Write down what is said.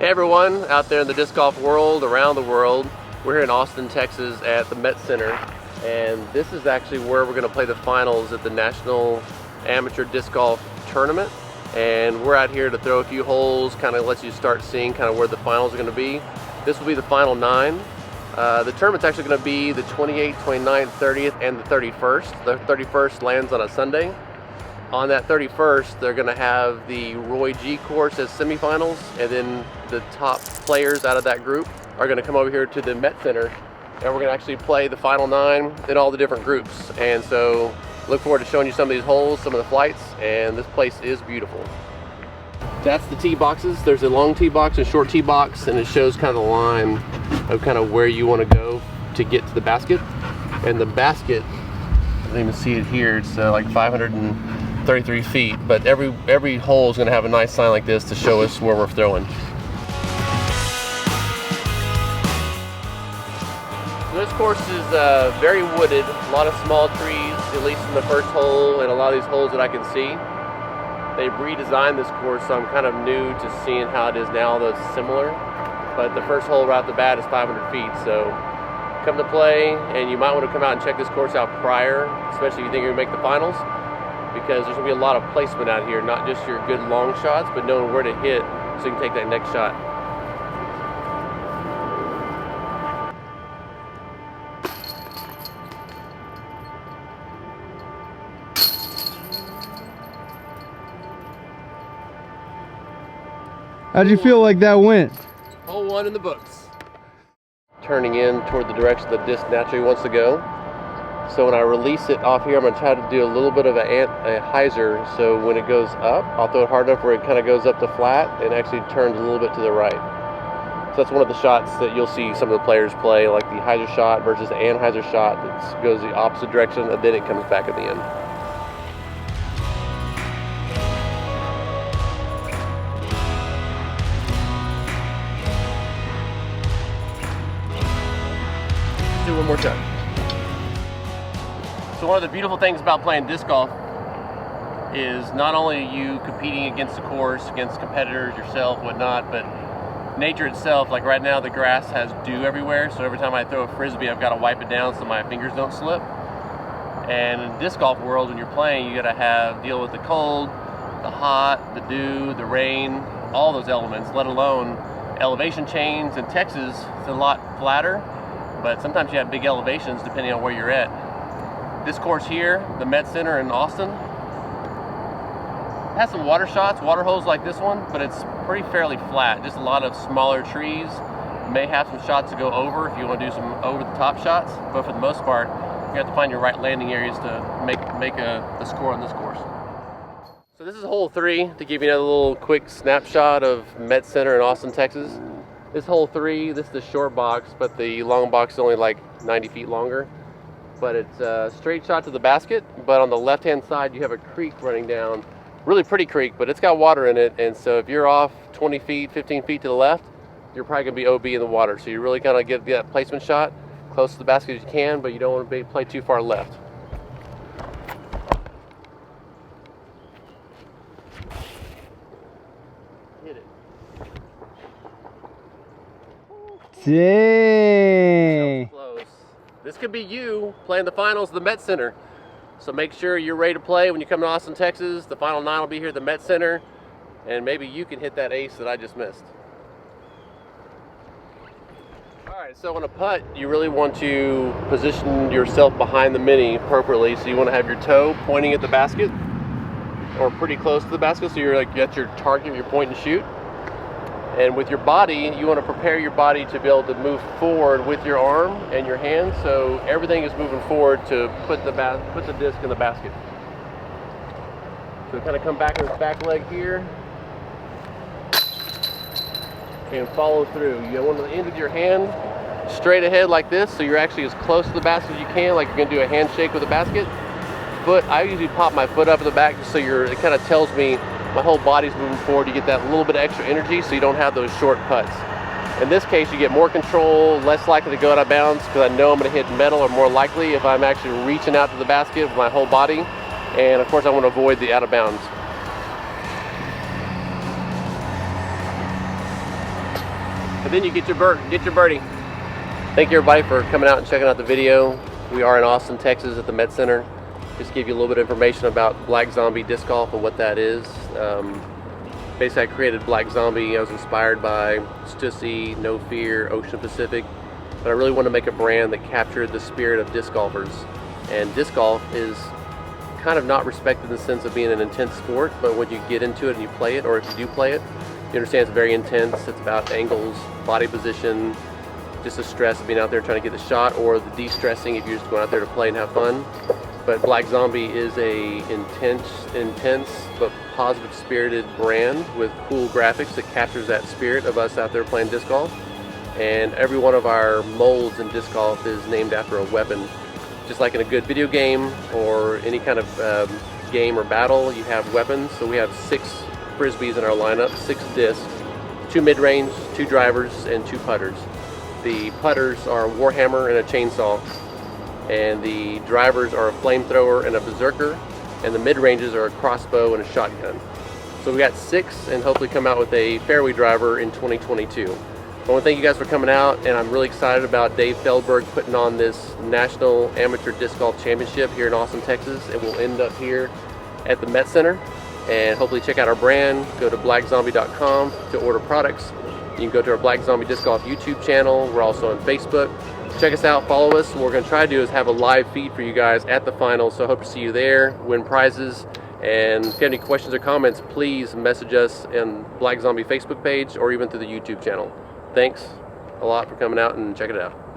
Hey everyone out there in the disc golf world, around the world. We're here in Austin, Texas at the Met Center, and this is actually where we're going to play the finals at the National Amateur Disc Golf Tournament. And we're out here to throw a few holes, kind of lets you start seeing kind of where the finals are going to be. This will be the final 9. The tournament's actually going to be the 28th, 29th, 30th, and the 31st. The 31st lands on a Sunday. On that 31st, they're going to have the Roy G course as semifinals, and then the top players out of that group are going to come over here to the Met Center, and we're going to actually play the final 9 in all the different groups. And so look forward to showing you some of these holes, some of the flights, and this place is beautiful. That's the tee boxes. There's a long tee box and short tee box, and it shows kind of the line of kind of where you want to go to get to the basket. And the basket, I don't even see it here, it's like 533 feet, but every hole is going to have a nice sign like this to show us where we're throwing. This course is very wooded, a lot of small trees, at least in the first hole, and a lot of these holes that I can see. They've redesigned this course, so I'm kind of new to seeing how it is now, though it's similar. But the first hole right off the bat is 500 feet, so come to play, and you might want to come out and check this course out prior, especially if you think you're going to make the finals, because there's going to be a lot of placement out here, not just your good long shots, but knowing where to hit so you can take that next shot. How'd you feel like that went? Hole 1 in the books. Turning in toward the direction the disc naturally wants to go. So when I release it off here, I'm going to try to do a little bit of a hyzer, so when it goes up, I'll throw it hard enough where it kind of goes up to flat and actually turns a little bit to the right. So that's one of the shots that you'll see some of the players play, like the hyzer shot versus the anhyzer shot that goes the opposite direction, and then it comes back at the end. Do one more time. So one of the beautiful things about playing disc golf is not only you competing against the course, against competitors, yourself, whatnot, but nature itself. Like right now, the grass has dew everywhere, so every time I throw a frisbee, I've got to wipe it down so my fingers don't slip. And in the disc golf world, when you're playing, you got to deal with the cold, the hot, the dew, the rain, all those elements, let alone elevation change. In Texas, it's a lot flatter, but sometimes you have big elevations depending on where you're at. This course here, the Met Center in Austin, has some water shots, water holes like this one, but it's fairly flat. Just a lot of smaller trees. May have some shots to go over if you want to do some over-the-top shots, but for the most part, you have to find your right landing areas to make a score on this course. So this is hole 3, to give you another little quick snapshot of Met Center in Austin, Texas. This hole 3, this is the short box, but the long box is only like 90 feet longer. But it's a straight shot to the basket, but on the left-hand side you have a creek running down. Really pretty creek, but it's got water in it, and so if you're off 20 feet, 15 feet to the left, you're probably going to be OB in the water. So you really kind of get that placement shot close to the basket as you can, but you don't want to play too far left. Hit it. Dang. Close. This could be you playing the finals at the Met Center. So make sure you're ready to play when you come to Austin, Texas. The final 9 will be here at the Met Center, and maybe you can hit that ace that I just missed. All right, so on a putt, you really want to position yourself behind the mini appropriately. So you want to have your toe pointing at the basket or pretty close to the basket, so you're like at your target, your point and shoot. And with your body, you want to prepare your body to be able to move forward with your arm and your hand, so everything is moving forward to put the disc in the basket. So kind of come back on this back leg here and follow through. You want the end of your hand straight ahead like this, so you're actually as close to the basket as you can, like you're going to do a handshake with the basket. Foot, I usually pop my foot up in the back just so it kind of tells me my whole body's moving forward. You get that little bit of extra energy so you don't have those short putts. In this case, you get more control, less likely to go out of bounds because I know I'm going to hit metal, or more likely if I'm actually reaching out to the basket with my whole body. And of course, I want to avoid the out of bounds. And then you get your birdie. Thank you everybody for coming out and checking out the video. We are in Austin, Texas at the Met Center. Just give you a little bit of information about Black Zombie Disc Golf and what that is. Basically, I created Black Zombie. I was inspired by Stussy, No Fear, Ocean Pacific, but I really wanted to make a brand that captured the spirit of disc golfers. And disc golf is kind of not respected in the sense of being an intense sport, but when you get into it and you play it, or if you do play it, you understand it's very intense. It's about angles, body position, just the stress of being out there trying to get the shot, or the de-stressing if you're just going out there to play and have fun. But Black Zombie is a intense but positive spirited brand with cool graphics that captures that spirit of us out there playing disc golf. And every one of our molds in disc golf is named after a weapon. Just like in a good video game or any kind of game or battle, you have weapons. So we have 6 Frisbees in our lineup, 6 discs, 2 mid-range, 2 drivers, and 2 putters. The putters are a Warhammer and a chainsaw, and the drivers are a flamethrower and a berserker, and the mid-ranges are a crossbow and a shotgun. So we got 6, and hopefully come out with a fairway driver in 2022. I want to thank you guys for coming out, and I'm really excited about Dave Feldberg putting on this National Amateur Disc Golf Championship here in Austin, Texas. It will end up here at the Met Center, and hopefully check out our brand. Go to blackzombie.com to order products. You can go to our Black Zombie Disc Golf YouTube channel. We're also on Facebook. Check us out, follow us. What we're going to try to do is have a live feed for you guys at the finals, so I hope to see you there, win prizes. And if you have any questions or comments, please message us on Black Zombie Facebook page or even through the YouTube channel. Thanks a lot for coming out and checking it out.